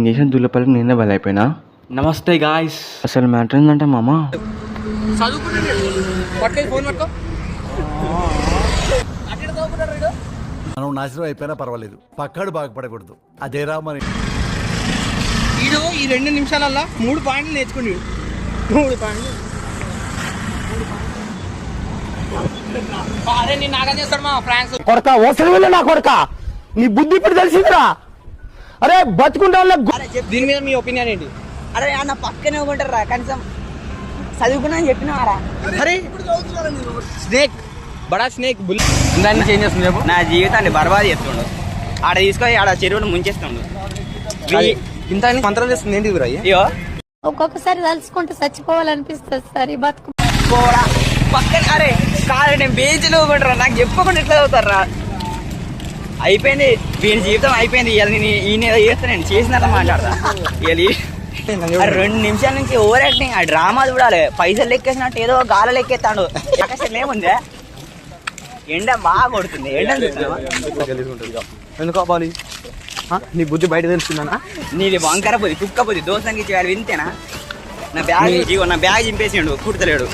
Nation దుల్లపల్లికి నేనే బలైపోయినా. నమస్తే guys. అసలు మ్యాటర్ ఏంటంటే మామ మనం నాశనం అయిపోయినా పర్వాలేదు, పక్కాడు బాగుపడకూడదు. అదేరా మరి వీడు ఈ 2 నిమిషాలల్లో 3 పాయింట్లు నేర్చుకుని 3 పాయింట్లు. అరే నేను నాగా చేస్తాడు మా ఫ్రాన్స్ కొడక ఓసలి నా కొడక, నీ బుద్ధి ఇప్పుడు తెలిసిందిరా. అరే బతుకుంటా దీని మీద మీ ఒపీనియన్ ఏంటి? అరే నా పక్కనే ఉంటారా కనీసం చదువుకున్నా అని చెప్పినారా? అరే స్నేక్ బడా స్నేక్ బుల్ దాన్ని చేంజ్ చేస్తుంది చెప్పు. నా జీవితాన్ని బర్బాద్ చేస్తుండు, ఆడ తీసుకొని ఆడ చెరువును ముంచేస్తుండు. ఇంత మంత్రం చేస్తుంది ఏంటి గురయ్య? అయ్యో ఒక్కొక్కసారి తలుచుకుంటూ చచ్చిపోవాలనిపిస్తుంది సార్ ఈ బతుకు. పక్కన అరే కాదు నేను బీచ్లో ఉంటారా, నాకు చెప్పకుండా ఎట్లా చదువుతారా? అయిపోయింది వీడి జీవితం అయిపోయింది. ఈయన ఏదో చేస్తా నేను చేసినట్టు మాట్లాడతా. 2 నిమిషాల నుంచి ఓవర్ యాక్టింగ్, ఆ డ్రామా చూడాలి. పైసలు లెక్కేసినట్టు ఏదో గాల లెక్కేస్తాడు. ఏముందే ఎండ బాగా కొడుతుంది. ఎందుకు అవ్వాలి? నీ బుద్ధి బయట తెలుస్తుందనా? నీది వంకర బుద్ధి, కుక్క బుద్ధి, దోస్తానికి ఇచ్చి వింతేనా? నా బ్యాగ్ చింపేసిండు, కుడతలేడు.